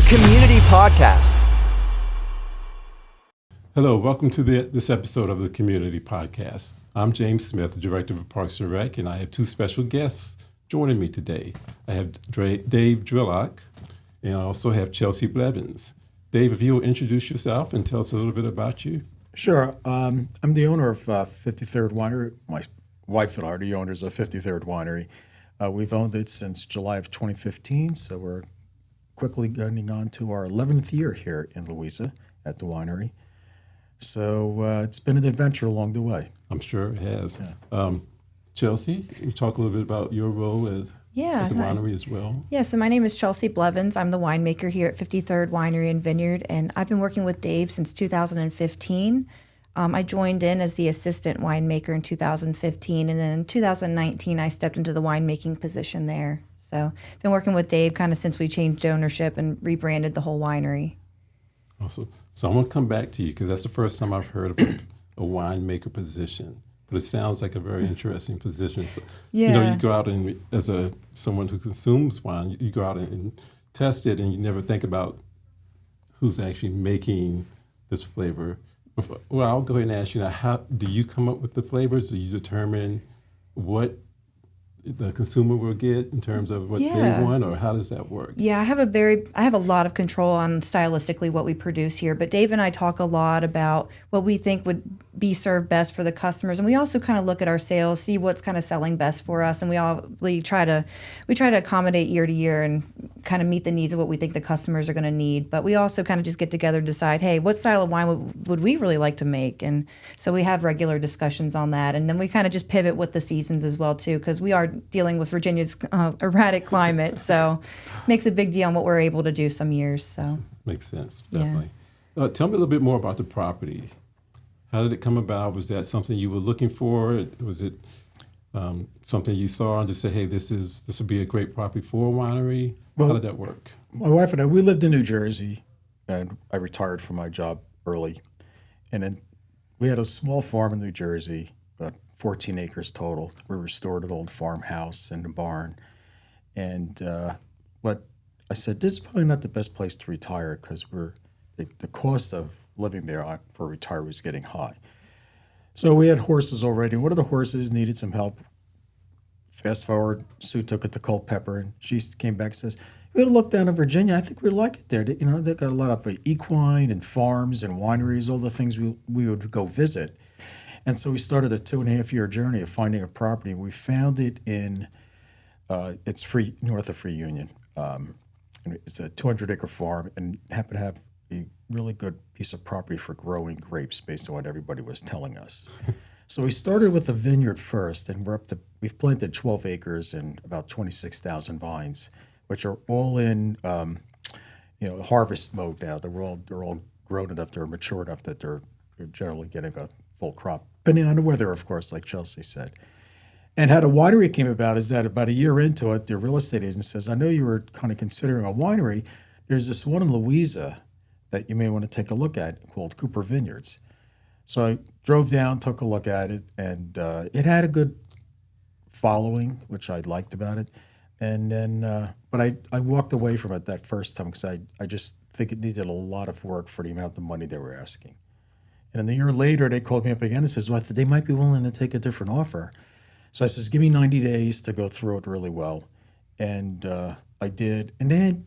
Community Podcast. Hello, welcome to this episode of the Community Podcast. I'm James Smith, Director of Parks and Rec, and I have two special guests joining me today. I have Dave Drillock, and I also have Chelsea Blevins. Dave, if you'll introduce yourself and tell us a little bit about you. Sure. I'm the owner of 53rd Winery. My wife and I are the owners of 53rd Winery. We've owned it since July of 2015, so we're quickly getting on to our 11th year here in Louisa at the winery. So it's been an adventure along the way. I'm sure it has. Yeah. Chelsea, you talk a little bit about your role at the winery as well. Yeah, so my name is Chelsea Blevins. I'm the winemaker here at 53rd Winery and Vineyard, and I've been working with Dave since 2015. I joined in as the assistant winemaker in 2015, and then in 2019 I stepped into the winemaking position there. So I've been working with Dave kind of since we changed ownership and rebranded the whole winery. Awesome. So I'm going to come back to you because that's the first time I've heard of a winemaker position. But it sounds like a very interesting position. So, yeah. You go out and as someone who consumes wine, you go out and test it, and you never think about who's actually making this flavor. Well, I'll go ahead and ask you now, how do you come up with the flavors? Do you determine what the consumer will get in terms of what they want, or how does that work? Yeah, I have a lot of control on stylistically what we produce here, but Dave and I talk a lot about what we think would be served best for the customers, and we also kind of look at our sales, see what's kind of selling best for us, and we try to accommodate year to year and kind of meet the needs of what we think the customers are going to need. But we also kind of just get together and decide, hey, what style of wine would we really like to make? And so we have regular discussions on that, and then we kind of just pivot with the seasons as well too, because we are dealing with Virginia's erratic climate, so makes a big deal on what we're able to do some years. So makes sense, definitely. Yeah. Tell me a little bit more about the property. How did it come about? Was that something you were looking for? Was it something you saw and just say, hey, this would be a great property for a winery? Well, how did that work? My wife and I, we lived in New Jersey, and I retired from my job early. And then we had a small farm in New Jersey, about 14 acres total. We restored an old farmhouse and a barn. And but I said, this is probably not the best place to retire because the cost of living there for retirement was getting high. So we had horses already. One of the horses needed some help. Fast forward, Sue took it to Culpeper, and she came back and says, we ought to look down in Virginia. I think we like it there. They've got a lot of equine and farms and wineries, all the things we would go visit. And so we started a 2.5-year journey of finding a property. We found it in, it's north of Free Union. It's a 200-acre farm and happened to have a really good piece of property for growing grapes based on what everybody was telling us. So we started with the vineyard first, and we've planted 12 acres and about 26,000 vines, which are all in, harvest mode now. They're all grown enough, they're mature enough that they're generally getting a full crop, depending on the weather, of course, like Chelsea said. And how the winery came about is that about a year into it, the real estate agent says, I know you were kind of considering a winery. There's this one in Louisa that you may want to take a look at called Cooper Vineyards. So I drove down, took a look at it, and it had a good following, which I liked about it. And then, but I walked away from it that first time because I just think it needed a lot of work for the amount of money they were asking. And then a year later, they called me up again and says, well, they might be willing to take a different offer. So I says, give me 90 days to go through it really well. And I did. And then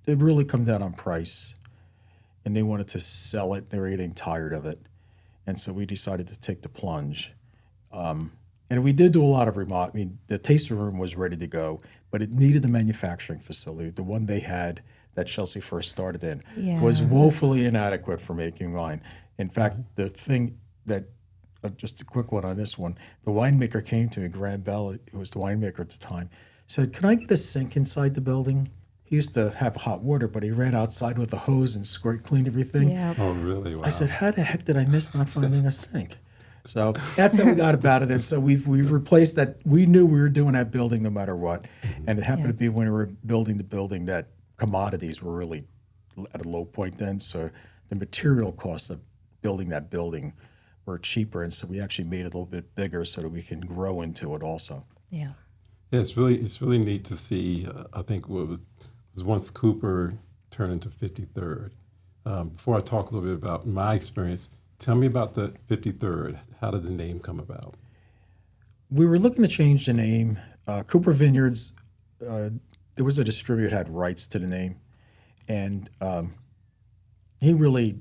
they really come down on price. And they wanted to sell it. They were getting tired of it. And so we decided to take the plunge. And we did do a lot of remodel. I mean, the tasting room was ready to go, but it needed a manufacturing facility. The one they had that Chelsea first started in was woefully inadequate for making wine. In fact, the thing that, just a quick one on this one, the winemaker came to me, Graham Bell, who was the winemaker at the time, said, can I get a sink inside the building? He used to have hot water, but he ran outside with a hose and cleaned everything. Yeah. Oh, really? Wow. I said, how the heck did I miss not finding a sink? So that's how we got about it. And so we've replaced that. We knew we were doing that building no matter what. And it happened to be when we were building the building that commodities were really at a low point then. So the material costs of building that building were cheaper. And so we actually made it a little bit bigger so that we can grow into it also. Yeah. Yeah, it's really neat to see. I think what was once Cooper turned into 53rd. Before I talk a little bit about my experience, tell me about the 53rd. How did the name come about? We were looking to change the name. Cooper Vineyards, there was a distributor that had rights to the name, and he really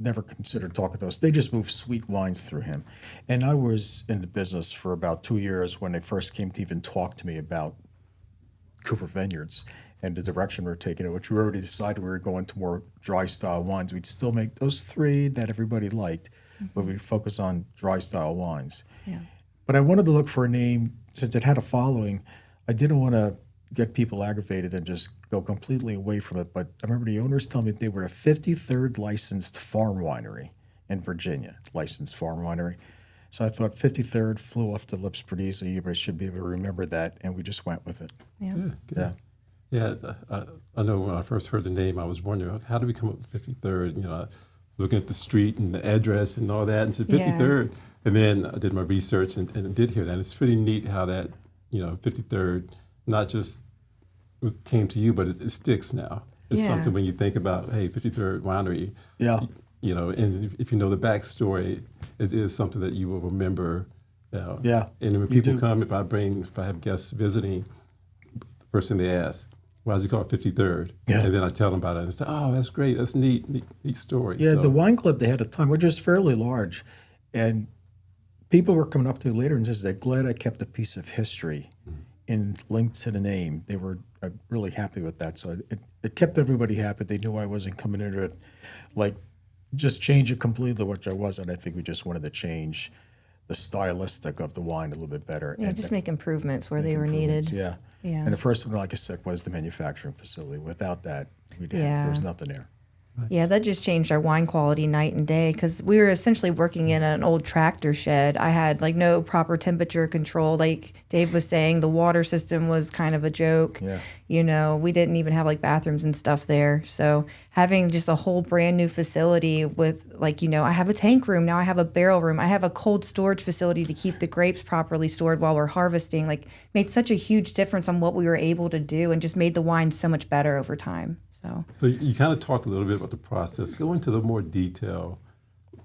never considered talking to us. They just moved sweet wines through him. And I was in the business for about 2 years when they first came to even talk to me about Cooper Vineyards and the direction we were taking it, which we already decided we were going to more dry style wines. We'd still make those 3 that everybody liked, but we'd focus on dry style wines. Yeah. But I wanted to look for a name, since it had a following. I didn't want to get people aggravated and just go completely away from it. But I remember the owners telling me they were a 53rd licensed farm winery in Virginia, licensed farm winery. So I thought 53rd flew off the lips pretty easily. Everybody should be able to remember that, and we just went with it. Yeah. Good. Yeah, I know when I first heard the name, I was wondering, how did we come up with 53rd? You know, I was looking at the street and the address and all that and said 53rd. And then I did my research and did hear that. And it's pretty neat how that, 53rd, not just came to you, but it sticks now. It's something when you think about, hey, 53rd Winery, and if you know the backstory, it is something that you will remember. Yeah. And when people come, if I have guests visiting, the first thing they ask, why is it called 53rd? Yeah. And then I tell them about it and say, oh, that's great. That's neat story. Yeah, So, the wine club they had at the time, which was fairly large, and people were coming up to me later and says, they're glad I kept a piece of history in linked to the name. They were really happy with that. So it kept everybody happy. They knew I wasn't coming into it like just change it completely, which I wasn't. I think we just wanted to change the stylistic of the wine a little bit better. Yeah, and just make improvements where they were needed. Yeah. Yeah. And the first one, like I said, was the manufacturing facility. Without that, there was nothing there. Yeah, that just changed our wine quality night and day because we were essentially working in an old tractor shed. I had no proper temperature control. Like Dave was saying, the water system was kind of a joke. Yeah. We didn't even have bathrooms and stuff there. So having just a whole brand new facility with I have a tank room, now I have a barrel room, I have a cold storage facility to keep the grapes properly stored while we're harvesting, made such a huge difference on what we were able to do and just made the wine so much better over time. So you kind of talked a little bit about the process. Go into the more detail.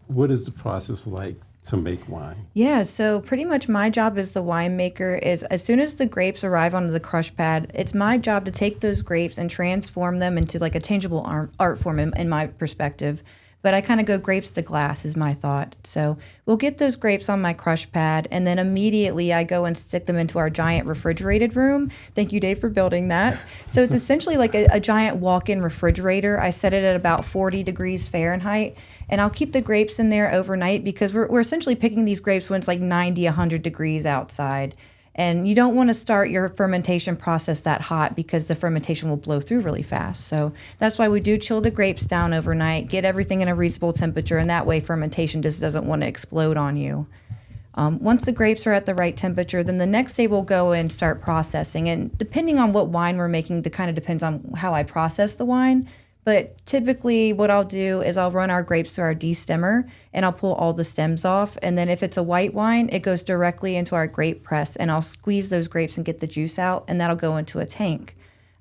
What is the process like to make wine? Yeah, so pretty much my job as the winemaker is as soon as the grapes arrive onto the crush pad, it's my job to take those grapes and transform them into a tangible art form in my perspective. But I kind of go grapes to glass is my thought. So we'll get those grapes on my crush pad, and then immediately I go and stick them into our giant refrigerated room. Thank you, Dave, for building that. So it's essentially like a giant walk-in refrigerator. I set it at about 40 degrees Fahrenheit, and I'll keep the grapes in there overnight because we're essentially picking these grapes when it's 90, 100 degrees outside. And you don't want to start your fermentation process that hot because the fermentation will blow through really fast. So that's why we do chill the grapes down overnight, get everything in a reasonable temperature, and that way fermentation just doesn't want to explode on you. Once the grapes are at the right temperature, then the next day we'll go and start processing. And depending on what wine we're making, it kind of depends on how I process the wine. But typically what I'll do is I'll run our grapes through our destemmer and I'll pull all the stems off. And then if it's a white wine, it goes directly into our grape press and I'll squeeze those grapes and get the juice out, and that'll go into a tank.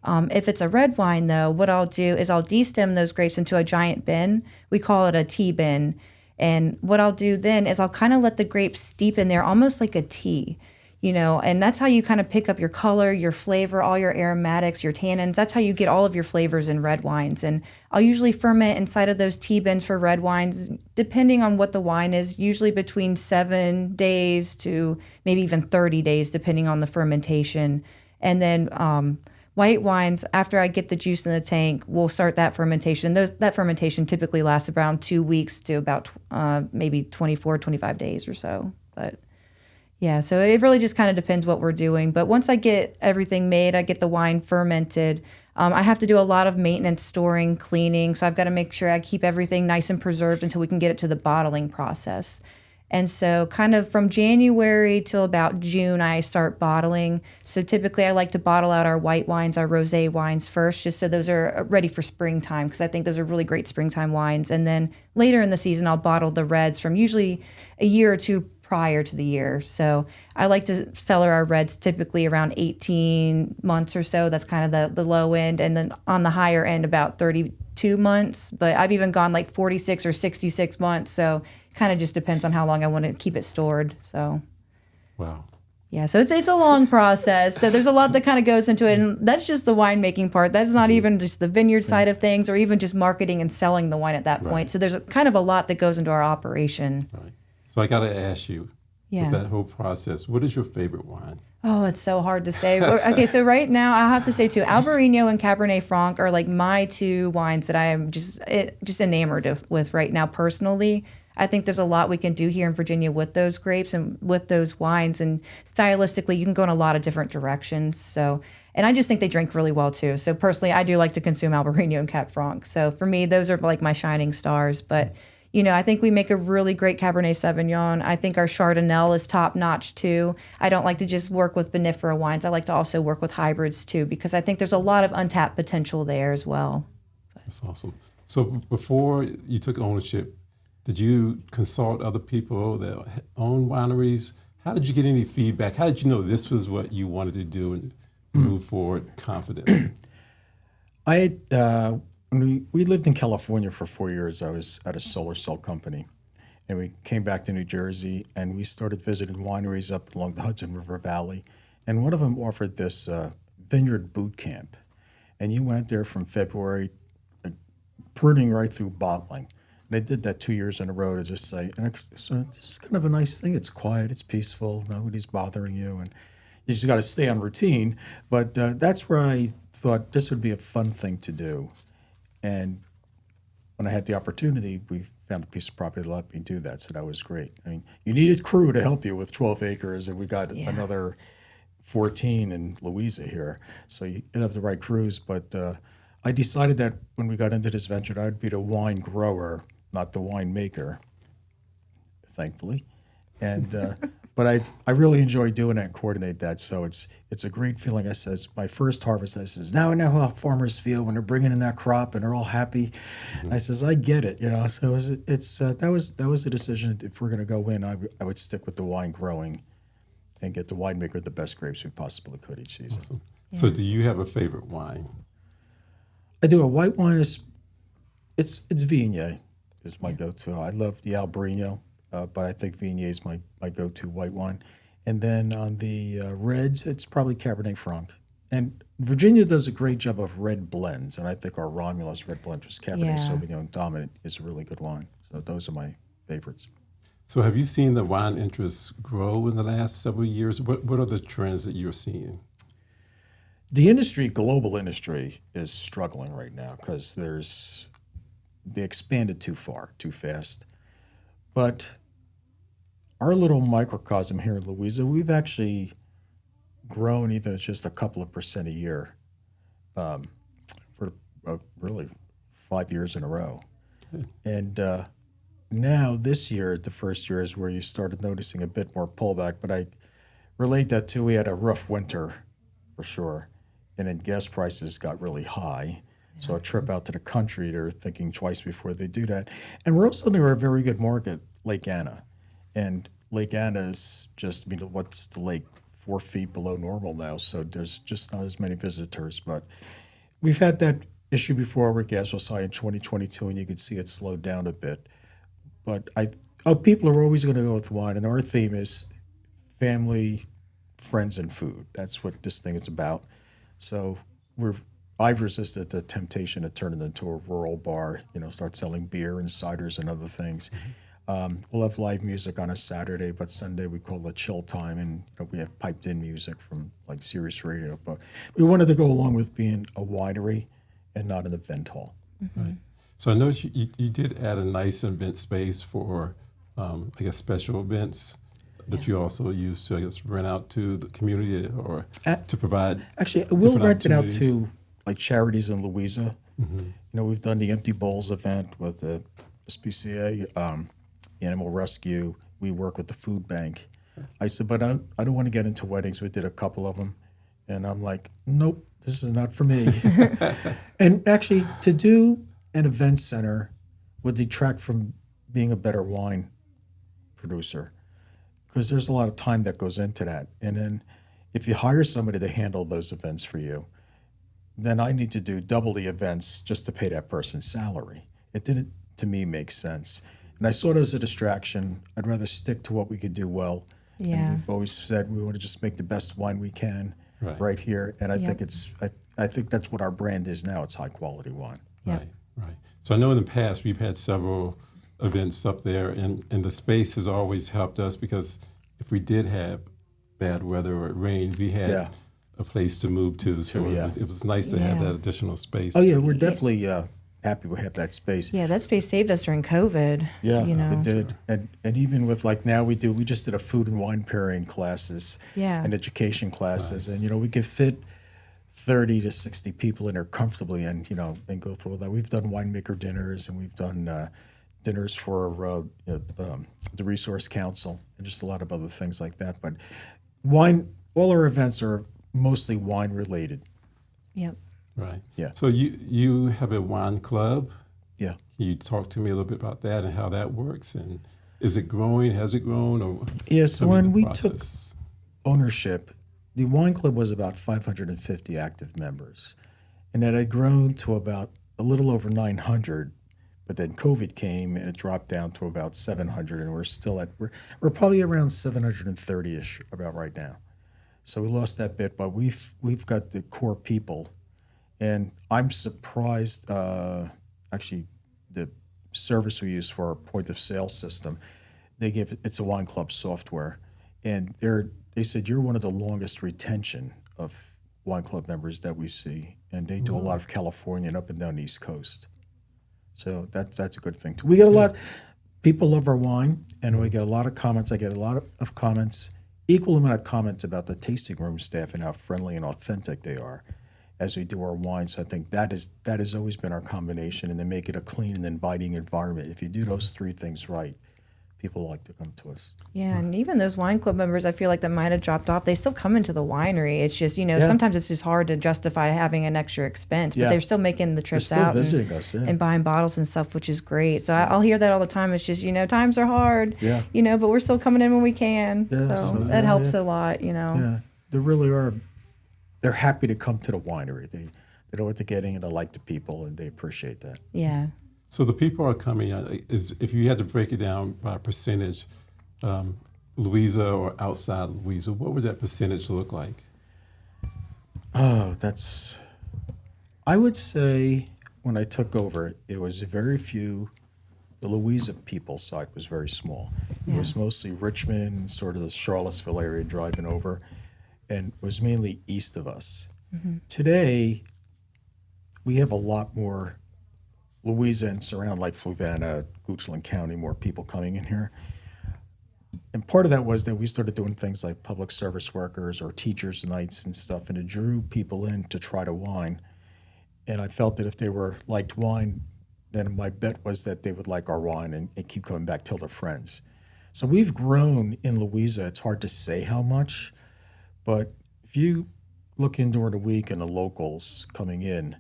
If it's a red wine, though, what I'll do is I'll destem those grapes into a giant bin. We call it a tea bin. And what I'll do then is I'll kind of let the grapes steep in there almost like a tea. And that's how you kind of pick up your color, your flavor, all your aromatics, your tannins. That's how you get all of your flavors in red wines. And I'll usually ferment inside of those tea bins for red wines, depending on what the wine is, usually between 7 days to maybe even 30 days, depending on the fermentation. And then white wines, after I get the juice in the tank, we'll start that fermentation. That fermentation typically lasts around 2 weeks to about maybe 24, 25 days or so. But yeah, so it really just kind of depends what we're doing. But once I get everything made, I get the wine fermented. I have to do a lot of maintenance, storing, cleaning. So I've got to make sure I keep everything nice and preserved until we can get it to the bottling process. And so kind of from January till about June, I start bottling. So typically I like to bottle out our white wines, our rosé wines first, just so those are ready for springtime, because I think those are really great springtime wines. And then later in the season, I'll bottle the reds from usually a year or two prior to the year. So I like to cellar our reds typically around 18 months or so. That's kind of the low end. And then on the higher end, about 32 months. But I've even gone like 46 or 66 months. So kind of just depends on how long I want to keep it stored. So. Wow. Yeah, so it's a long process. So there's a lot that kind of goes into it, and that's just the winemaking part. That's not even just the vineyard side of things, or even just marketing and selling the wine at that point. So there's kind of a lot that goes into our operation. Right. So I got to ask you, Yeah. with that whole process, what is your favorite wine? Oh, it's so hard to say. Okay, so right now I have to say too, Albarino and Cabernet Franc are like my two wines that I am just enamored with right now personally. I think there's a lot we can do here in Virginia with those grapes and with those wines, and stylistically you can go in a lot of different directions. So, and I just think they drink really well too. So personally, I do like to consume Albarino and Cab Franc. So for me, those are like my shining stars. But I think we make a really great Cabernet Sauvignon. I think our Chardonnay is top notch too. I don't like to just work with vinifera wines. I like to also work with hybrids too, because I think there's a lot of untapped potential there as well. That's awesome. So before you took ownership, did you consult other people that own wineries? How did you get any feedback? How did you know this was what you wanted to do and move forward confidently? When we lived in California for 4 years. I was at a solar cell company, and we came back to New Jersey, and we started visiting wineries up along the Hudson River Valley. And one of them offered this vineyard boot camp, and you went there from February, pruning right through bottling. They did that 2 years in a row to just say, so this is kind of a nice thing. It's quiet, it's peaceful, nobody's bothering you, and you just got to stay on routine. But that's where I thought this would be a fun thing to do. And when I had the opportunity, we found a piece of property that let me do that, so that was great. I mean, you needed crew to help you with 12 acres, and we got another 14 in Louisa here, so you didn't have the right crews. But I decided that when we got into this venture, I'd be the wine grower, not the winemaker, thankfully. And but I really enjoy doing that and coordinate that. So it's a great feeling. I says my first harvest, I says, now I know how farmers feel when they're bringing in that crop and they're all happy. I says, I get it, So that was a decision. If we're going to go in, I would stick with the wine growing and get the winemaker the best grapes we possibly could each season. Awesome. Yeah. So do you have a favorite wine? I do. A white wine it's Viognier is my go-to. I love the Albarino, but I think Viognier is my go-to white wine. And then on the reds, it's probably Cabernet Franc. And Virginia does a great job of red blends, and I think our Romulus red blend, which is Cabernet Sauvignon Dominant, is a really good wine. So those are my favorites. So have you seen the wine interest grow in the last several years? What are the trends that you're seeing? The global industry, is struggling right now because they expanded too far, too fast. But our little microcosm here in Louisa, we've actually grown, even if it's just a couple of % a year, for really 5 years in a row. Okay. And now this year, the first year is where you started noticing a bit more pullback. But I relate that to, we had a rough winter for sure. And then gas prices got really high. So a trip out to the country, they're thinking twice before they do that. And we're also near a very good market, Lake Anna. And Lake Anna is just, what's the lake? 4 feet below normal now. So there's just not as many visitors. But we've had that issue before where gas was high in 2022, and you could see it slowed down a bit. But people are always going to go with wine. And our theme is family, friends, and food. That's what this thing is about. So I've resisted the temptation to turn it into a rural bar, start selling beer and ciders and other things. We'll have live music on a Saturday, but Sunday we call it chill time, and we have piped in music from like Sirius Radio. But we wanted to go along with being a winery and not an event hall. Mm-hmm. Right. So I noticed you did add a nice event space for, special events that you also use to, rent out to the community or to provide. Actually, we'll rent it out to like charities in Louisa. Mm-hmm. We've done the Empty Bowls event with the SPCA, Animal Rescue. We work with the food bank. I said, but I don't want to get into weddings. We did a couple of them. And I'm like, nope, this is not for me. And actually, to do an event center would detract from being a better wine producer. because there's a lot of time that goes into that. And then if you hire somebody to handle those events for you, then I need to do double the events just to pay that person's salary. It didn't, to me, make sense. And I saw it as a distraction. I'd rather stick to what we could do well. Yeah. And we've always said we want to just make the best wine we can right here. And I think I think that's what our brand is now. It's high quality wine. Yep. Right. So I know in the past we've had several events up there, and the space has always helped us because if we did have bad weather or it rained, we had a place to move to. So it was nice to have that additional space. Oh, yeah, we're definitely happy we have that space. Yeah, that space saved us during COVID. Yeah, you know? it did. And even with like now we just did a food and wine pairing classes and education classes. Nice. And, you know, we could fit 30 to 60 people in there comfortably and, you know, and go through all that. We've done winemaker dinners and we've done dinners for the Resource Council and just a lot of other things like that. But all our events are mostly wine related. Yep. Right. Yeah. So you have a wine club. Yeah. Can you talk to me a little bit about that and how that works? And is it growing? Has it grown? Or so when we took ownership, the wine club was about 550 active members. And it had grown to about a little over 900. But then COVID came and it dropped down to about 700. And we're still we're probably around 730-ish about right now. So we lost that bit, but we've got the core people. And I'm surprised, actually, the service we use for our point of sale system, it's a wine club software. And they said, you're one of the longest retention of wine club members that we see. And they do a lot of California and up and down the East Coast. So that's a good thing too. We get a lot, people love our wine, and we get a lot of comments. I get a lot of comments, equal amount of comments about the tasting room staff and how friendly and authentic they are as we do our wine. So I think that has always been our combination, and then make it a clean and inviting environment. If you do those three things right, people like to come to us. Yeah, and even those wine club members, I feel like that might have dropped off. They still come into the winery. It's just, you know, sometimes it's just hard to justify having an extra expense, but they're still making the trips out visiting us, and buying bottles and stuff, which is great. So I'll hear that all the time. It's just, you know, times are hard, you know, but we're still coming in when we can. So that helps a lot, you know. Yeah, they really are. They're happy to come to the winery. They know what they're getting, and they like the people, and they appreciate that. Yeah. So the people are coming, if you had to break it down by percentage, Louisa or outside Louisa, what would that percentage look like? Oh, I would say when I took over, it was very few. The Louisa people side was very small. It was mostly Richmond, sort of the Charlottesville area driving over, and it was mainly east of us. Mm-hmm. Today, we have a lot more Louisa and surround, like Fluvanna, Goochland County, more people coming in here. And part of that was that we started doing things like public service workers or teachers' nights and stuff, and it drew people in to try to wine. And I felt that if they liked wine, then my bet was that they would like our wine and keep coming back, tell their friends. So we've grown in Louisa. It's hard to say how much, but if you look in during the week and the locals coming in,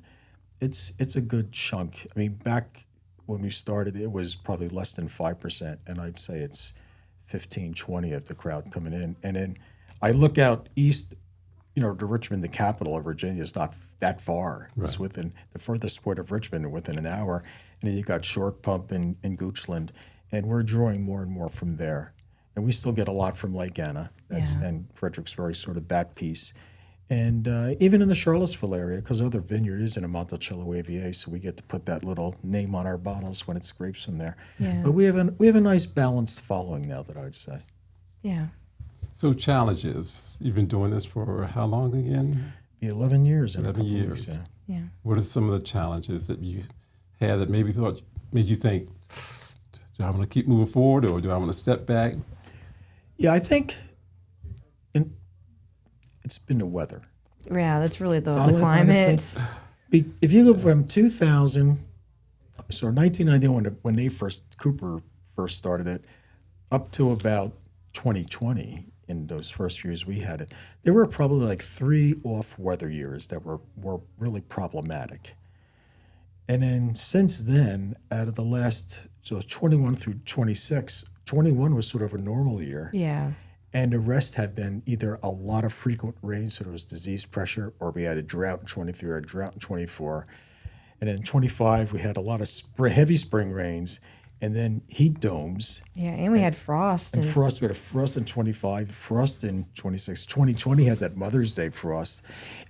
it's a good chunk. I mean, back when we started, it was probably less than 5%, and I'd say it's 15, 20 of the crowd coming in. And then I look out east, you know, to Richmond, the capital of Virginia, is not that far. Right. It's within the furthest point of Richmond, within an hour. And then you got Short Pump in Goochland, and we're drawing more and more from there. And we still get a lot from Lake Anna and Fredericksburg, sort of that piece. And even in the Charlottesville area, because other Vineyard is in a Monticello AVA, so we get to put that little name on our bottles when it's grapes from there. Yeah. But we have a nice balanced following now, that I'd say. Yeah. So challenges. You've been doing this for how long again? 11 years. 11 years. Weeks, yeah. What are some of the challenges that you had that made you think, do I want to keep moving forward or do I want to step back? Yeah, I think it's been the weather. Yeah, that's really the climate. If you go from 1991 when Cooper first started it, up to about 2020, in those first few years we had it, there were probably like 3 off weather years that were really problematic. And then since then, out of the last, so 21 through 26, 21 was sort of a normal year. Yeah. And the rest have been either a lot of frequent rain, so there was disease pressure, or we had a drought in 23 or a drought in 24. And then in 25, we had a lot of heavy spring rains, and then heat domes. Yeah, and we had frost. And frost, we had a frost in 25, frost in 26. 2020 had that Mother's Day frost.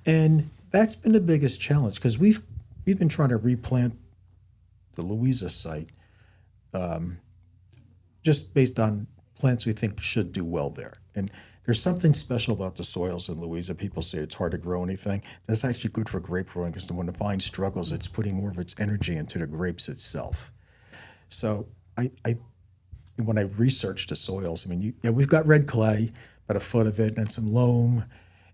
And that's been the biggest challenge because we've been trying to replant the Louisa site just based on plants we think should do well there. And there's something special about the soils in Louisa. People say it's hard to grow anything. That's actually good for grape growing because when the vine struggles, it's putting more of its energy into the grapes itself. So I when I researched the soils, I mean, we've got red clay, about a foot of it, and some loam.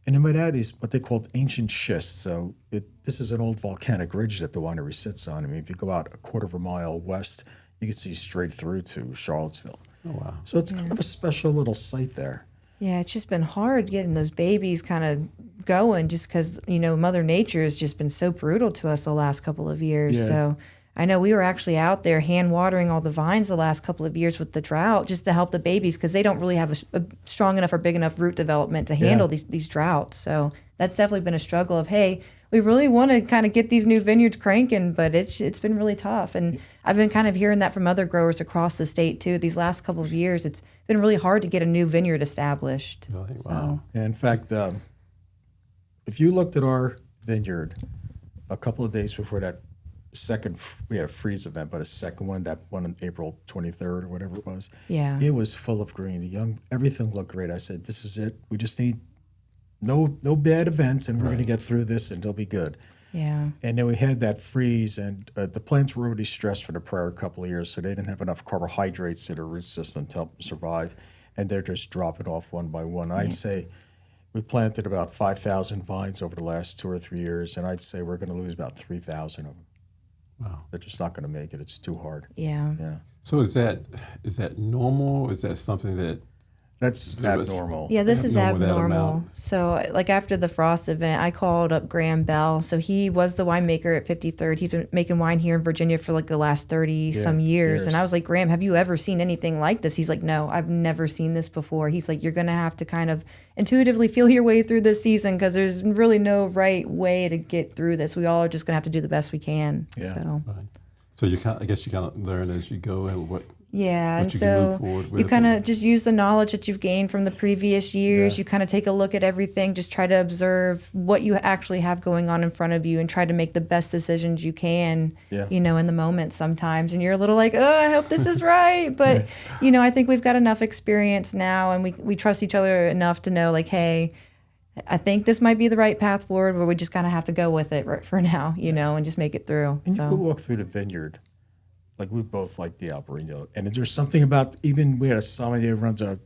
And then by that is what they call ancient schist. So this is an old volcanic ridge that the winery sits on. I mean, if you go out a quarter of a mile west, you can see straight through to Charlottesville. Oh, wow. So it's kind of a special little site there. Yeah, it's just been hard getting those babies kind of going just because, Mother Nature has just been so brutal to us the last couple of years. Yeah. So I know we were actually out there hand watering all the vines the last couple of years with the drought just to help the babies because they don't really have a strong enough or big enough root development to handle these droughts. So that's definitely been a struggle of, hey, we really want to kind of get these new vineyards cranking, but it's been really tough. And I've been kind of hearing that from other growers across the state too. These last couple of years, it's been really hard to get a new vineyard established. Really? Wow. And in fact, if you looked at our vineyard a couple of days before that we had a freeze event, but a second one, that one on April 23rd or whatever it was, it was full of green. Everything looked great. I said, this is it. We just need no bad events, and we're going to get through this, and it'll be good. Yeah. And then we had that freeze, and the plants were already stressed for the prior couple of years, so they didn't have enough carbohydrates in their root system to help them survive, and they're just dropping off one by one. I'd say we planted about 5,000 vines over the last 2 or 3 years, and I'd say we're going to lose about 3,000 of them. Wow. They're just not going to make it. It's too hard. Yeah. Yeah. So is that normal? Is that something that's abnormal? Yeah, this is Abnormal, that abnormal. amount. So, like after the frost event, I called up Graham Bell. So he was the winemaker at 53rd. He's been making wine here in Virginia for like the last 30 some years. And I was like, Graham, have you ever seen anything like this? He's like, no, I've never seen this before. He's like, you're going to have to kind of intuitively feel your way through this season because there's really no right way to get through this. We all are just going to have to do the best we can. Yeah. So. Right. So I guess you kind of learn as you go and what. Yeah, what and you can move so forward you with kind and- of just use the knowledge that you've gained from the previous years. Yeah. You kind of take a look at everything, just try to observe what you actually have going on in front of you and try to make the best decisions you can, in the moment sometimes. And you're a little like, oh, I hope this is right. But, I think we've got enough experience now and we trust each other enough to know like, hey, I think this might be the right path forward where we just kind of have to go with it right for now, and just make it through. And you could walk through the vineyard. Like we both like the Albarino. And there's something about, even we had a sommelier who runs a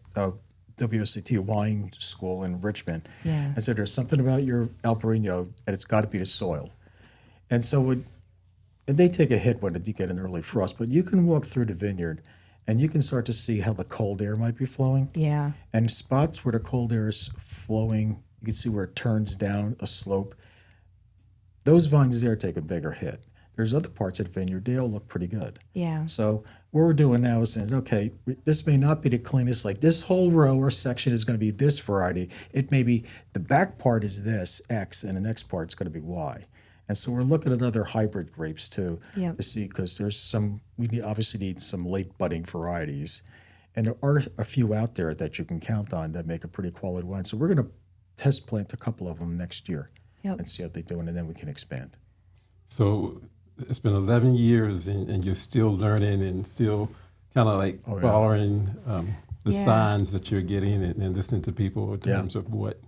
WSET wine school in Richmond. Yeah. I said, there's something about your Albarino and it's got to be the soil. And so and they take a hit when you get an early frost, but you can walk through the vineyard and you can start to see how the cold air might be flowing. Yeah. And spots where the cold air is flowing, you can see where it turns down a slope. Those vines there take a bigger hit. There's other parts of the vineyard, they'll look pretty good. Yeah. So what we're doing now is saying, okay, this may not be the cleanest, like this whole row or section is going to be this variety. It may be the back part is this, X, and the next part's going to be Y. And so we're looking at other hybrid grapes too to see, because there's obviously need some late budding varieties. And there are a few out there that you can count on that make a pretty quality wine. So we're going to test plant a couple of them next year and see how they're doing, and then we can expand. So it's been 11 years and you're still learning and still kind of like following the signs that you're getting and listening to people in terms of what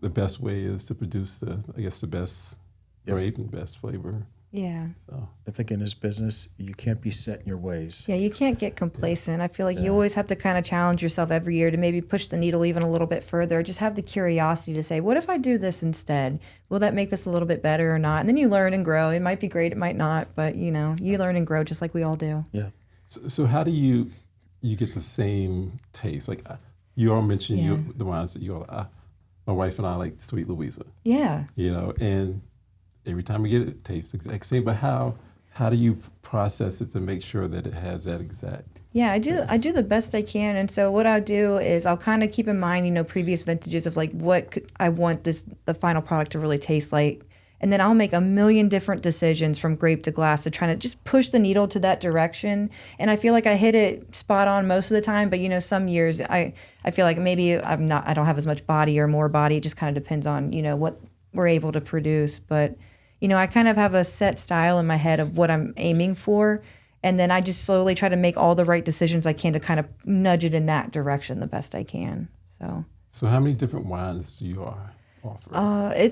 the best way is to produce the best grape and best flavor. Yeah. So I think in this business, you can't be set in your ways. Yeah, you can't get complacent. I feel like you always have to kind of challenge yourself every year to maybe push the needle even a little bit further. Just have the curiosity to say, what if I do this instead? Will that make this a little bit better or not? And then you learn and grow. It might be great, it might not, but you learn and grow just like we all do. Yeah. So how do you get the same taste? Like you all mentioned the wines that you all, my wife and I like Sweet Louisa. Yeah. And every time we get it tastes the exact same, but how do you process it to make sure that it has that exact Yeah, I do the best I can, and so what I do is I'll kind of keep in mind, previous vintages of like I want the final product to really taste like, and then I'll make a million different decisions from grape to glass to try to just push the needle to that direction. And I feel like I hit it spot on most of the time, but some years I feel like maybe I don't have as much body or more body. It just kind of depends on what we're able to produce, but I kind of have a set style in my head of what I'm aiming for. And then I just slowly try to make all the right decisions I can to kind of nudge it in that direction the best I can. So how many different wines do you offer?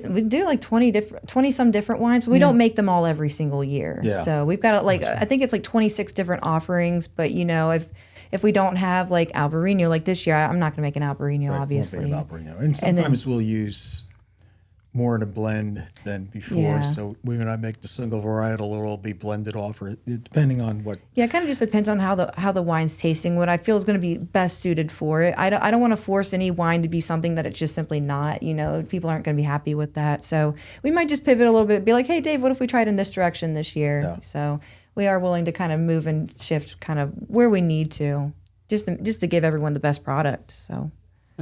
We do like 20 some different wines, but we don't make them all every single year. Yeah. So we've got I think it's like 26 different offerings, but if we don't have like Albarino, like this year, I'm not going to make an Albarino, Right, obviously. won't be an Albarino. And sometimes we'll use more in a blend than before. Yeah. So when I make the single varietal, it'll be blended off, or depending on what. Yeah, it kind of just depends on how the wine's tasting, what I feel is going to be best suited for it. I don't want to force any wine to be something that it's just simply not. People aren't going to be happy with that. So we might just pivot a little bit, be like, hey, Dave, what if we tried in this direction this year? Yeah. So we are willing to kind of move and shift kind of where we need to, just to give everyone the best product.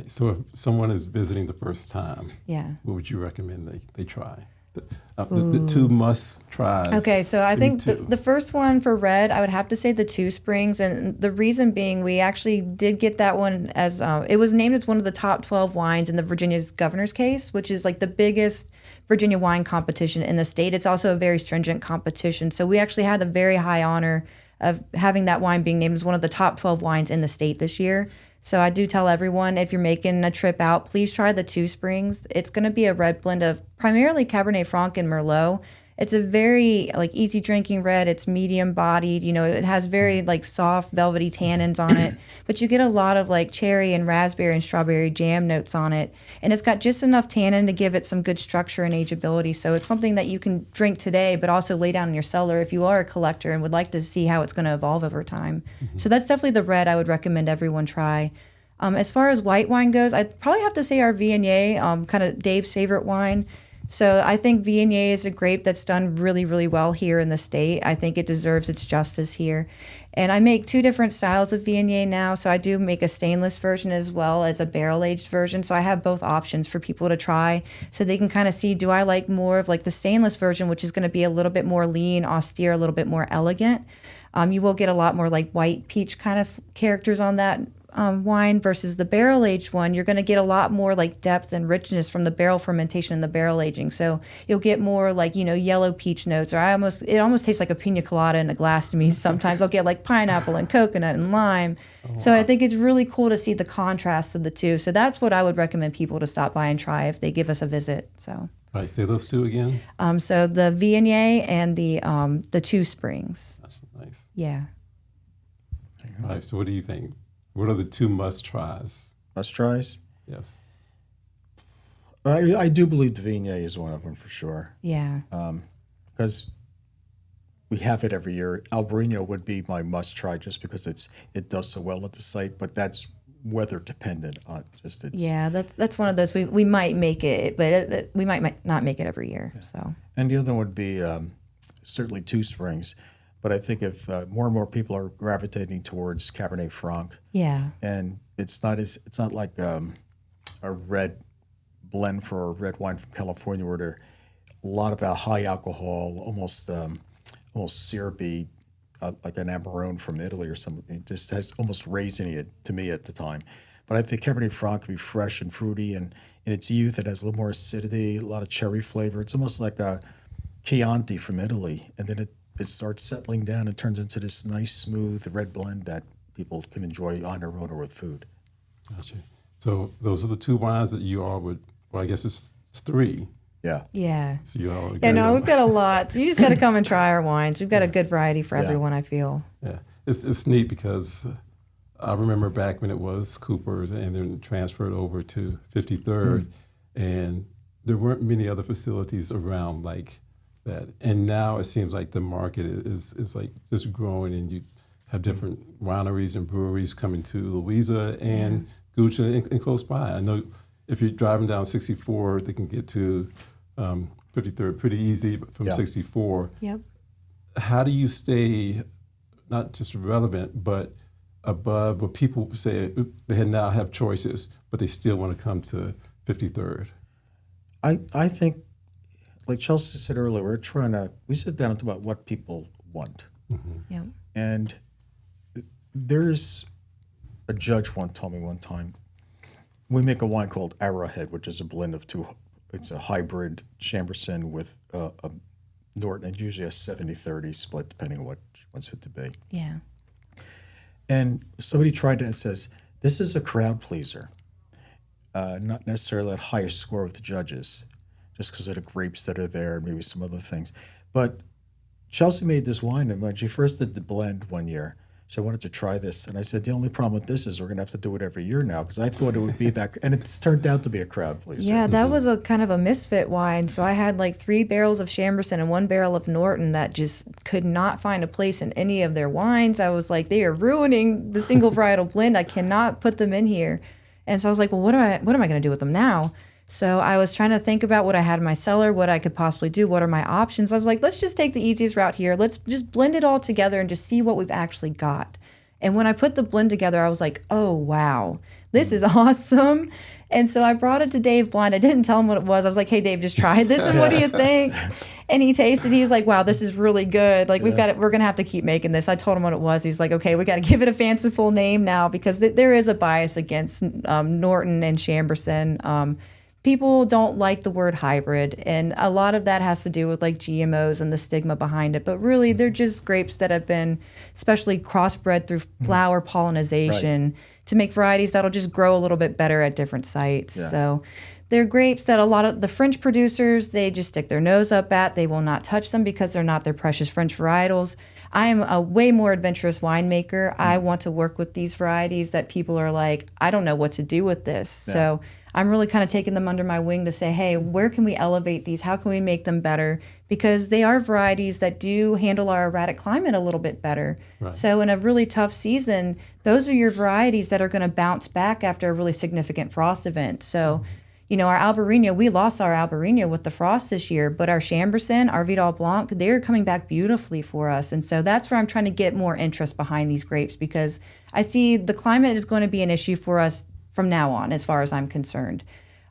So if someone is visiting the first time, Yeah. what would you recommend they try? The two must tries. Okay, so I think two. the first one for red, I would have to say the Two Springs, and the reason being, we actually did get that one as it was named as one of the top 12 wines in the Virginia's governor's case, which is like the biggest Virginia wine competition in the state. It's also a very stringent competition, so we actually had the very high honor of having that wine being named as one of the top 12 wines in the state this year. So I do tell everyone, if you're making a trip out, please try the Two Springs. It's going to be a red blend of primarily Cabernet Franc and Merlot. It's a very easy drinking red. It's medium bodied. It has very soft velvety tannins on it, but you get a lot of cherry and raspberry and strawberry jam notes on it. And it's got just enough tannin to give it some good structure and ageability. So it's something that you can drink today, but also lay down in your cellar if you are a collector and would like to see how it's going to evolve over time. Mm-hmm. So that's definitely the red I would recommend everyone try. As far as white wine goes, I'd probably have to say our Viognier, kind of Dave's favorite wine. So I think Viognier is a grape that's done really, really well here in the state. I think it deserves its justice here. And I make two different styles of Viognier now. So I do make a stainless version as well as a barrel-aged version. So I have both options for people to try so they can kind of see, do I like more of the stainless version, which is going to be a little bit more lean, austere, a little bit more elegant. You will get a lot more white peach kind of characters on that wine versus the barrel-aged one. You're going to get a lot more depth and richness from the barrel fermentation and the barrel aging. So you'll get more yellow peach notes, or it almost tastes like a pina colada in a glass to me. Sometimes I'll get pineapple and coconut and lime. Oh, wow. So I think it's really cool to see the contrast of the two. So that's what I would recommend people to stop by and try if they give us a visit. So. All right, say those two again. So the Viognier and the Two Springs. That's nice. Yeah. All right, so what do you think? What are the two must-tries? Must-tries? Yes. I do believe the Viognier is one of them for sure. Yeah. Because we have it every year. Albarino would be my must-try just because it does so well at the site, but that's weather dependent. Yeah, that's one of those we might make it, but we might not make it every year. Yeah. So. And the other one would be certainly Two Springs. But I think if more and more people are gravitating towards Cabernet Franc, yeah, and it's not like a red blend for a red wine from California where there a lot of high alcohol, almost syrupy, like an Amarone from Italy or something. It just has almost raisiny to me at the time. But I think Cabernet Franc can be fresh and fruity, and in its youth it has a little more acidity, a lot of cherry flavor. It's almost like a Chianti from Italy, and then it starts settling down and turns into this nice, smooth red blend that people can enjoy on their own or with food. Gotcha. So those are the two wines that you all would, well, I guess it's three. Yeah. Yeah. So you all Yeah, no, we've got a lot. So you just got to come and try our wines. We've got a good variety for everyone, I feel. Yeah. It's neat because I remember back when it was Cooper's and then transferred over to 53rd, and there weren't many other facilities around like that. And now it seems like the market is just growing, and you have different wineries and breweries coming to Louisa and Gooch and close by. I know if you're driving down 64, they can get to 53rd pretty easy from 64. Yep. How do you stay not just relevant, but above where people say they now have choices, but they still want to come to 53rd? I think, like Chelsea said earlier, we sit down and talk about what people want. Yeah. And there's a judge told me one time, we make a wine called Arrowhead, which is a blend of two. It's a hybrid Chamberson with a Norton, and usually a 70-30 split, depending on what she wants it to be. Yeah. And somebody tried it and says, this is a crowd pleaser, not necessarily at highest score with the judges, just because of the grapes that are there and maybe some other things. But Chelsea made this wine, and when she first did the blend one year, she wanted to try this. And I said, the only problem with this is we're going to have to do it every year now, because I thought it would be that. And it's turned out to be a crowd pleaser. Yeah, that was a kind of a misfit wine. So I had like 3 barrels of Chamberson and 1 barrel of Norton that just could not find a place in any of their wines. I was like, they are ruining the single varietal blend. I cannot put them in here. And so I was like, well, what am I going to do with them now? So I was trying to think about what I had in my cellar, what I could possibly do, what are my options. I was like, let's just take the easiest route here. Let's just blend it all together and just see what we've actually got. And when I put the blend together, I was like, oh, wow, this is awesome. And so I brought it to Dave blind. I didn't tell him what it was. I was like, hey, Dave, just try this, and what do you think? And he tasted. He's like, wow, this is really good. Like, we're going to have to keep making this. I told him what it was. He's like, okay, we got to give it a fanciful name now, because there is a bias against Norton and Chamberson. People don't like the word hybrid, and a lot of that has to do with like GMOs and the stigma behind it. But really, they're just grapes that have been especially crossbred through flower pollination to make varieties that'll just grow a little bit better at different sites. Yeah. So they're grapes that a lot of the French producers, they just stick their nose up at. They will not touch them because they're not their precious French varietals. I am a way more adventurous winemaker. I want to work with these varieties that people are like, I don't know what to do with this. Yeah. So I'm really kind of taking them under my wing to say, hey, where can we elevate these? How can we make them better? Because they are varieties that do handle our erratic climate a little bit better. Right. So in a really tough season, those are your varieties that are going to bounce back after a really significant frost event. So, you know, our Albarino, we lost our Albarino with the frost this year, but our Chamberson, our Vidal Blanc, they're coming back beautifully for us. And so that's where I'm trying to get more interest behind these grapes, because I see the climate is going to be an issue for us from now on, as far as I'm concerned.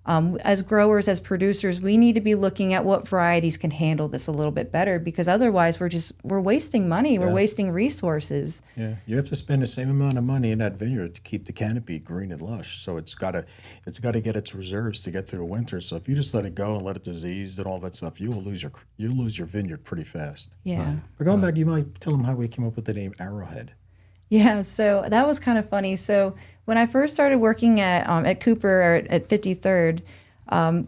As growers, as producers, we need to be looking at what varieties can handle this a little bit better, because otherwise we're wasting money, we're wasting resources. Yeah, you have to spend the same amount of money in that vineyard to keep the canopy green and lush. So it's got to get its reserves to get through the winter. So if you just let it go and let it disease and all that stuff, you'll lose your vineyard pretty fast. Yeah. Right. But going back, you might tell them how we came up with the name Arrowhead. Yeah, so that was kind of funny. So when I first started working at Cooper at 53rd,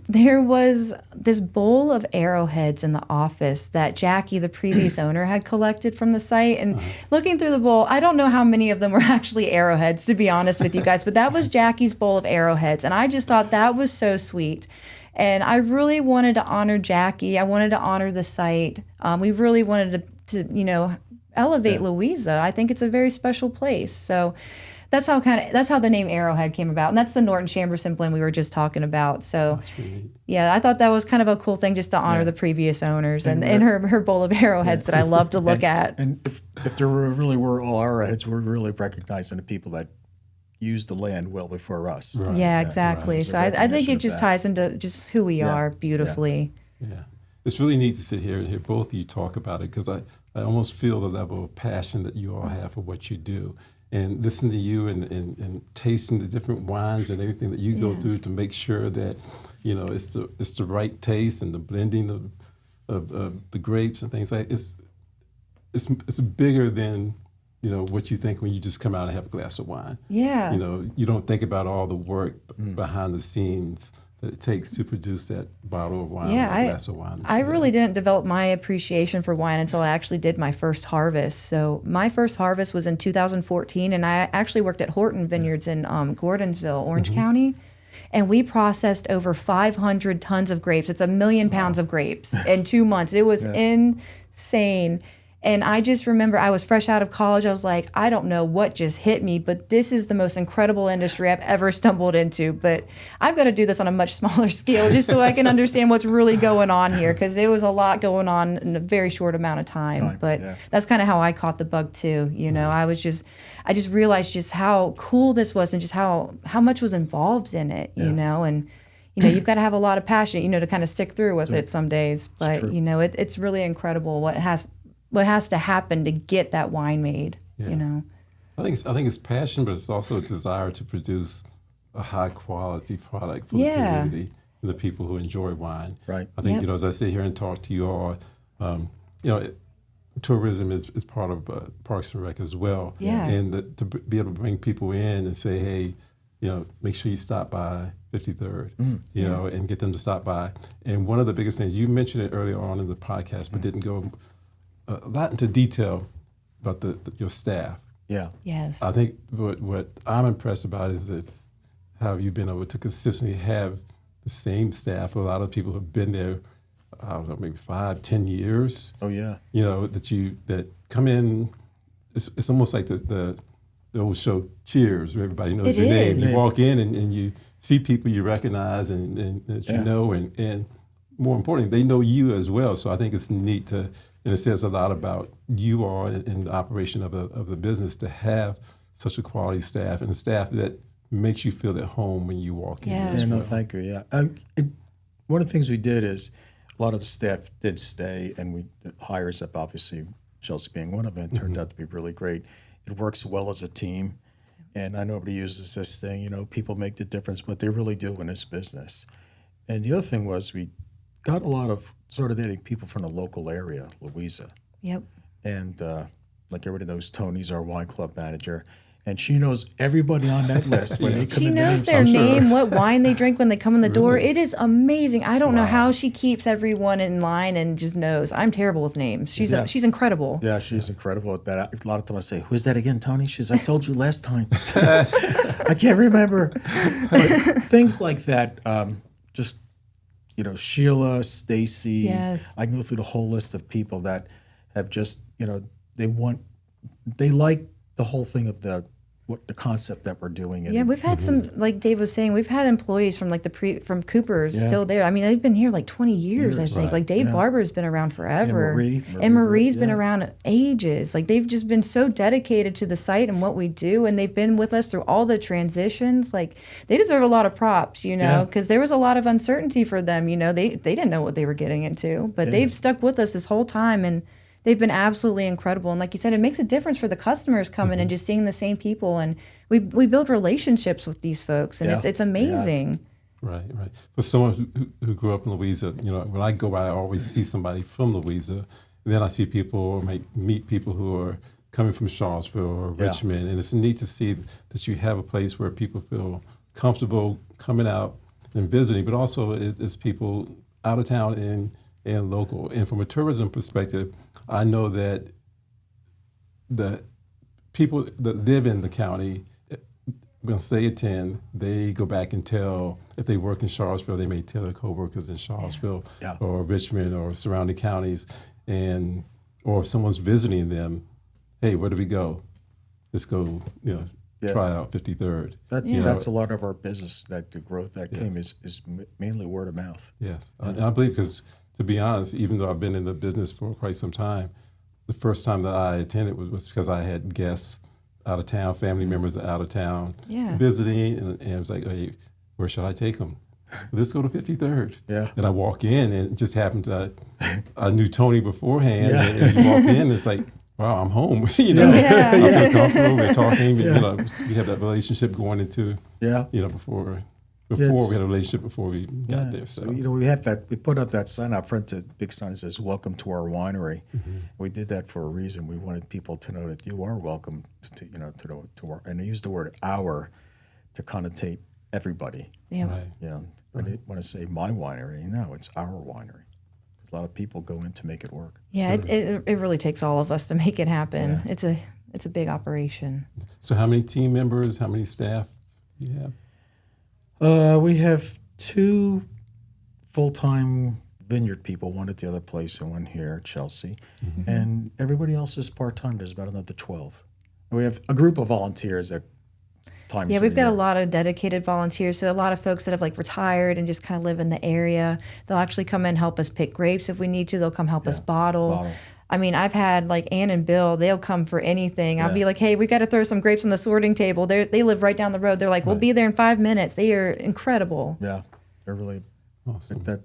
there was this bowl of arrowheads in the office that Jackie, the previous owner, had collected from the site. And looking through the bowl, I don't know how many of them were actually arrowheads, to be honest with you guys, but that was Jackie's bowl of arrowheads. And I just thought that was so sweet. And I really wanted to honor Jackie. I wanted to honor the site. We really wanted to elevate Louisa. I think it's a very special place. So that's how the name Arrowhead came about. And that's the Norton Chamberson blend we were just talking about. So yeah, I thought that was kind of a cool thing just to honor the previous owners and her bowl of arrowheads that I love to look at. And if there really were all arrowheads, we're really recognizing the people that used the land well before us. Right. Yeah, exactly. Right. So I think it just ties into just who we are beautifully. Yeah. It's really neat to sit here and hear both of you talk about it, because I almost feel the level of passion that you all have for what you do. And listening to you and tasting the different wines and everything that you go through to make sure that, it's the right taste, and the blending of the grapes and things like it's bigger than what you think when you just come out and have a glass of wine. Yeah. You don't think about all the work behind the scenes that it takes to produce that bottle of wine or a glass of wine. I really didn't develop my appreciation for wine until I actually did my first harvest. So my first harvest was in 2014, and I actually worked at Horton Vineyards in Gordonsville, Orange County. And we processed over 500 tons of grapes. It's 1 million pounds of grapes in 2 months. It was insane. And I just remember I was fresh out of college. I was like, I don't know what just hit me, but this is the most incredible industry I've ever stumbled into. But I've got to do this on a much smaller scale just so I can understand what's really going on here, because there was a lot going on in a very short amount of time. But that's kind of how I caught the bug too. You know, I just realized just how cool this was and just how much was involved in it, you know, and you know, you've got to have a lot of passion, you know, to kind of stick through with it some days. But, you know, it's really incredible what has to happen to get that wine made, you know. I think it's passion, but it's also a desire to produce a high quality product for the community and the people who enjoy wine. Right. I think, you know, as I sit here and talk to you all, you know, tourism is part of Parks and Rec as well. Yeah. And to be able to bring people in and say, hey, you know, make sure you stop by 53rd, you know, and get them to stop by. And one of the biggest things, you mentioned it earlier on in the podcast, but didn't go a lot into detail about your staff. Yeah. Yes. I think what I'm impressed about is how you've been able to consistently have the same staff. A lot of people have been there, I don't know, maybe 5-10 years. Oh yeah. You know, that come in. It's almost like the old show Cheers, where everybody knows your name. You walk in and you see people you recognize and that you know, and more importantly, they know you as well. So I think it's neat to, and it says a lot about you all in the operation of the business to have such a quality staff and a staff that makes you feel at home when you walk in. Yeah, no, I agree. Yeah, one of the things we did is a lot of the staff did stay, and we hires up, obviously Chelsea being one of them, turned out to be really great. It works well as a team, and I know nobody uses this thing, you know, people make the difference, but they really do in this business. And the other thing was we got a lot of sort of dating people from the local area, Louisa. Yep. And like everybody knows, Tony's our wine club manager, and she knows everybody on that list when they come in. She knows their name, what wine they drink when they come in the door. It is amazing. I don't know how she keeps everyone in line and just knows. I'm terrible with names. She's incredible. Yeah, she's incredible at that. A lot of times I say, "Who's that again, Tony?" She's, "I told you last time." I can't remember. But things like that, just, you know, Sheila, Stacy. Yes. I can go through the whole list of people that have just, you know, they like the whole thing of the concept that we're doing. Yeah, we've had some, like Dave was saying, we've had employees from like from Cooper's still there. I mean, they've been here like 20 years, I think. Right. Like Dave Barber's been around forever. And Marie's been around ages. Like they've just been so dedicated to the site and what we do, and they've been with us through all the transitions. Like they deserve a lot of props, you know, because there was a lot of uncertainty for them. You know, they didn't know what they were getting into, but they've stuck with us this whole time, and they've been absolutely incredible. And like you said, it makes a difference for the customers coming and just seeing the same people. And we build relationships with these folks, and it's amazing. Right. For someone who grew up in Louisa, you know, when I go by, I always see somebody from Louisa. And then I see people or meet people who are coming from Charlottesville or Richmond. And it's neat to see that you have a place where people feel comfortable coming out and visiting, but also it's people out of town and local. And from a tourism perspective, I know that the people that live in the county, when they attend, they go back and tell, if they work in Charlottesville, they may tell their coworkers in Charlottesville or Richmond or surrounding counties, or if someone's visiting them, hey, where do we go? Let's go, you know, try out 53rd. That's a lot of our business, that the growth that came is mainly word of mouth. Yes, and I believe, because to be honest, even though I've been in the business for quite some time, the first time that I attended was because I had guests out of town, family members out of town visiting, and it was like, hey, where should I take them? Let's go to 53rd. Yeah. And I walk in, and it just happened to, I knew Tony beforehand, and you walk in, and it's like, wow, I'm home. You know, I feel comfortable. We're talking. You know, we have that relationship going into, you know, before we had a relationship before we got there. So you know, we put up that sign out front, a big sign that says "Welcome to our winery." We did that for a reason. We wanted people to know that you are welcome to you know, to our, and they use the word "our" to connotate everybody. Yeah. Right. You know, when they want to say my winery, no, it's our winery. A lot of people go in to make it work. Yeah, it really takes all of us to make it happen. Yeah. It's a big operation. So how many team members, how many staff do you have? We have 2 full-time Vineyard people, one at the other place and one here at Chelsea. And everybody else is part-time. There's about another 12. And we have a group of volunteers that times. Yeah, we've got a lot of dedicated volunteers. So a lot of folks that have like retired and just kind of live in the area, they'll actually come in and help us pick grapes if we need to. They'll come help us bottle. I mean, I've had like Ann and Bill, they'll come for anything. I'll be like, hey, we got to throw some grapes on the sorting table. They live right down the road. They're like, we'll be there in 5 minutes. They are incredible. Yeah, they're really Awesome. That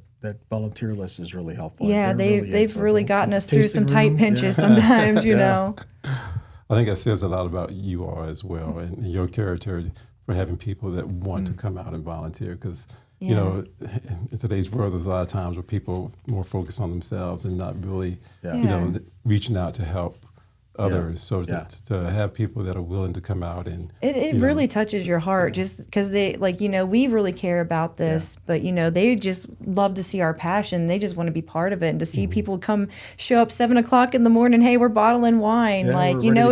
volunteer list is really helpful. Yeah, they've really gotten us through some Tasting tight room, pinches sometimes, you know. I think that says a lot about you all as well and your character for having people that want to come out and volunteer because, you know, in today's world, there's a lot of times where people more focus on themselves and not really, you know, reaching out to help others. So to have people that are willing to come out and it really touches your heart just because they like, you know, we really care about this, but you know, they just love to see our passion. They just want to be part of it and to see people come show up 7 o'clock in the morning. Hey, we're bottling wine. Like, you know,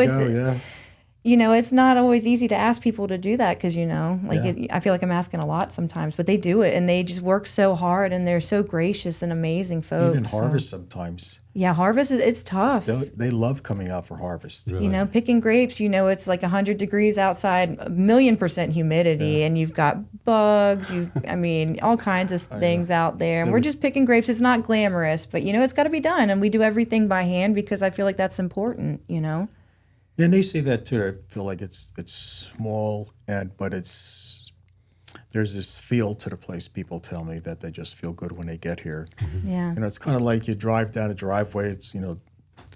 you know, it's not always easy to ask people to do that because, you know, like I feel like I'm asking a lot sometimes, but they do it and they just work so hard and they're so gracious and amazing folks. Even harvest sometimes. Yeah, harvest, it's tough. They love coming out for harvest. Really? You know, picking grapes, you know, it's like 100 degrees outside, 1,000,000% humidity, and you've got bugs, I mean, all kinds of things out there. And we're just picking grapes. It's not glamorous, but, you know, it's got to be done. And we do everything by hand because I feel like that's important, you know. Yeah, and they say that too. I feel like it's small, but there's this feel to the place. People tell me that they just feel good when they get here. Yeah. You know, it's kind of like you drive down a driveway. It's, you know,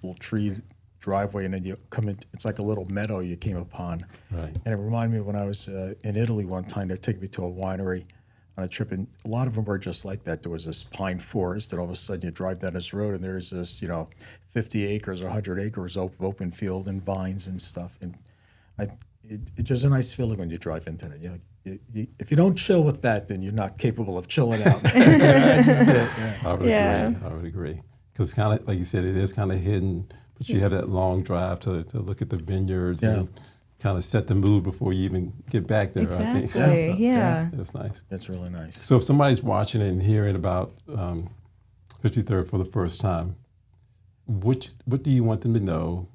little tree driveway, and then you come in. It's like a little meadow you came upon. Right. And it reminded me when I was in Italy one time. They took me to a winery on a trip, and a lot of them were just like that. There was this pine forest, and all of a sudden you drive down this road, and there's this, you know, 50 acres or 100 acres of open field and vines and stuff. And it's just a nice feeling when you drive into it. You're like, if you don't chill with that, then you're not capable of chilling out. I would agree. Because kind of, like you said, it is kind of hidden, but you have that long drive to look at the vineyards and kind of set the mood before you even get back there. Exactly. I think. Yeah. That's nice. That's really nice. So if somebody's watching and hearing about 53rd for the first time, what do you want them to know?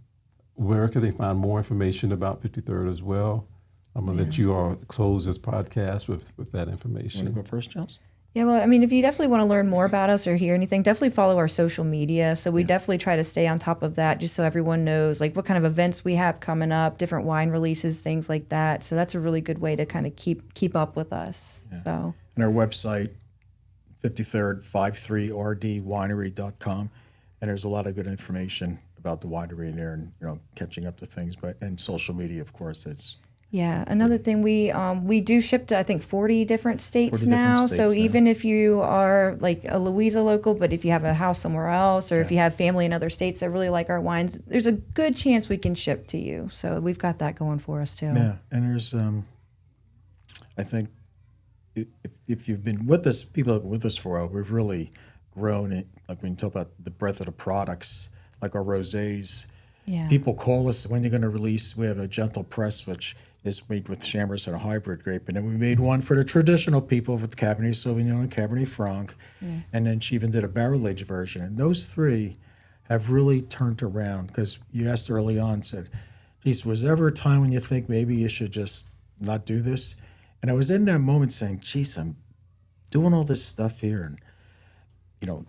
Where can they find more information about 53rd as well? I'm going to let you all close this podcast with that information. Want to go first, Charles? Yeah, well, I mean, if you definitely want to learn more about us or hear anything, definitely follow our social media. So we definitely try to stay on top of that just so everyone knows like what kind of events we have coming up, different wine releases, things like that. So that's a really good way to kind of keep up with us. Yeah. So and our website, 53rd 53rdwinery.com, and there's a lot of good information about the winery in there and, you know, catching up to things, and social media, of course, it's yeah, another thing we do ship to I think 40 different states 40 now. different states, so even if you are like a Louisa local, but if you have a house somewhere else, or if you have family in other states that really like our wines, there's a good chance we can ship to you. So we've got that going for us too. Yeah, and there's I think if you've been with us, people have been with us for a while, we've really grown it. Like when you talk about the breadth of the products, like our rosés. Yeah. People call us when you're going to release. We have a gentle press, which is made with Chambers and a hybrid grape. And then we made one for the traditional people with Cabernet Sauvignon and Cabernet Franc. Yeah. And then she even did a barrel aged version. And those three have really turned around because you asked early on, said, geez, was there ever a time when you think maybe you should just not do this? And I was in that moment saying, geez, I'm doing all this stuff here and, you know,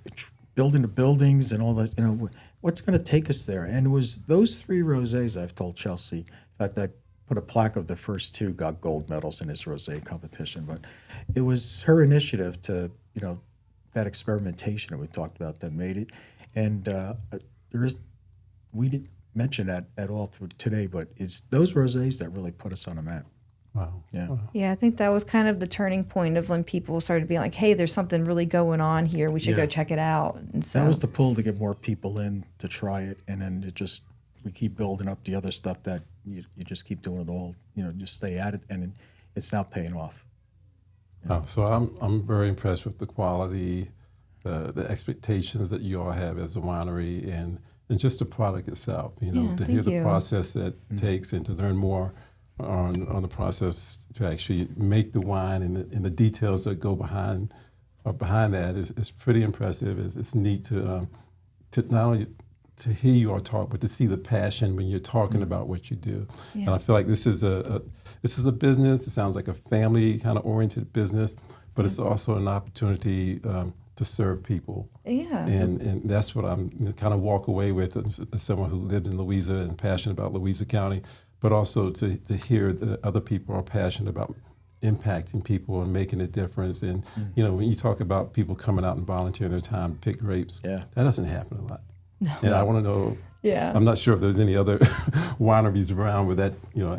building the buildings and all that, you know, what's going to take us there? And it was those three rosés I've told Chelsea. In fact, I put a plaque of the first two got gold medals in this rosé competition. But it was her initiative to, you know, that experimentation that we talked about that made it. And we didn't mention that at all through today, but it's those rosés that really put us on the map. Wow. Yeah. Wow. Yeah, I think that was kind of the turning point of when people started being like, hey, there's something really going on here. We should go check it out. And so that was the pull to get more people in to try it. And then we keep building up the other stuff that you just keep doing it all, you know, just stay at it. And it's now paying off. Yeah. Oh, so I'm very impressed with the quality, the expectations that you all have as a winery and just the product itself, you know, to hear the process that it takes and to learn more on the process to actually make the wine and the details that go behind are behind that is pretty impressive. It's neat to not only to hear you all talk, but to see the passion when you're talking about what you do. Yeah. And I feel like this is a business. It sounds like a family kind of oriented business, but it's also an opportunity to serve people. Yeah. And that's what I'm kind of walk away with as someone who lived in Louisa and passionate about Louisa County, but also to hear that other people are passionate about impacting people and making a difference. And when you talk about people coming out and volunteering their time to pick grapes, that doesn't happen a lot. No. And I want to know. Yeah. I'm not sure if there's any other wineries around where that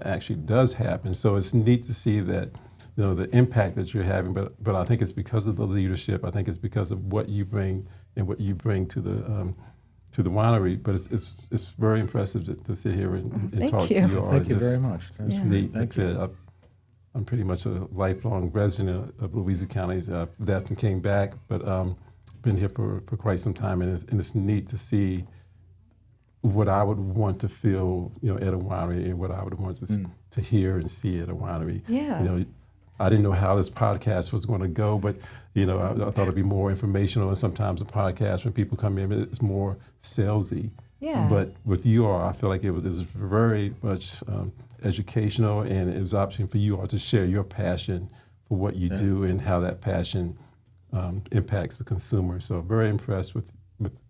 actually does happen. So it's neat to see that the impact that you're having. But I think it's because of the leadership. I think it's because of what you bring and what you bring to the winery. But it's very impressive to sit here and talk to you all. Thank you very much. It's neat. Like I said, I'm pretty much a lifelong resident of Louisa County. Left and came back, but been here for quite some time, and it's neat to see what I would want to feel, at a winery, and what I would want to hear and see at a winery. Yeah. I didn't know how this podcast was going to go, but I thought it'd be more informational. And sometimes a podcast, when people come in, it's more salesy. Yeah. But with you all, I feel like it was very much educational, and it was an option for you all to share your passion for what you do and how that passion impacts the consumer. So very impressed with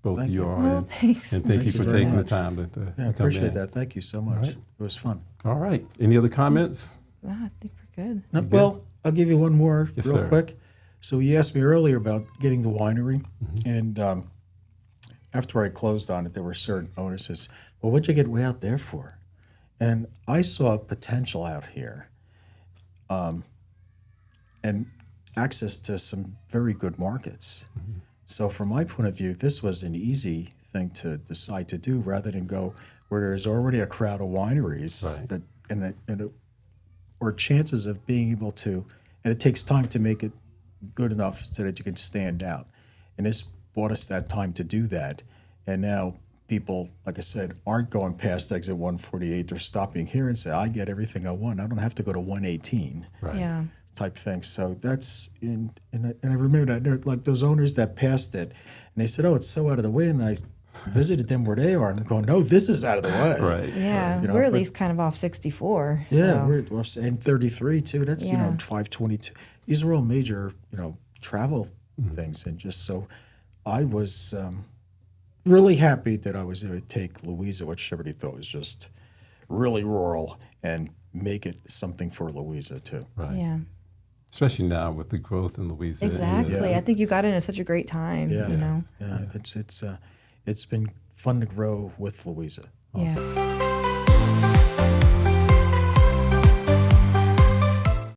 both of you all. Well, thanks. And thank you for very taking the much. time to I come in. appreciate that. Thank you so much. All right. It was fun. All right. Any other comments? I think we're good. No, well, I'll give you one more Yes, real sir. quick. So you asked me earlier about getting the winery, and after I closed on it, there were certain owners. Well, what'd you get way out there for? And I saw potential out here, and access to some very good markets. So from my point of view, this was an easy thing to decide to do rather than go where there's already a crowd of wineries Right. or chances of being able to, and it takes time to make it good enough so that you can stand out. And this bought us that time to do that. And now people, like I said, aren't going past exit 148. They're stopping here and say, I get everything I want. I don't have to go to 118 Right. Yeah. type thing. So that's, and I remember that there, like those owners that passed it, and they said, oh, it's so out of the way. And I visited them where they are, and I'm going, no, this is out of the way. Right. Yeah. We're at least kind of off 64. Yeah, so. we're and 33 too. That's 522. These are all major travel things, and just so I was really happy that I was able to take Louisa, which everybody thought was just really rural, and make it something for Louisa too. Right. Yeah. Especially now with the growth in Louisa. Exactly. I think you got in at such a great time. Yeah. You know. Yeah, it's been fun to grow with Louisa. Yeah.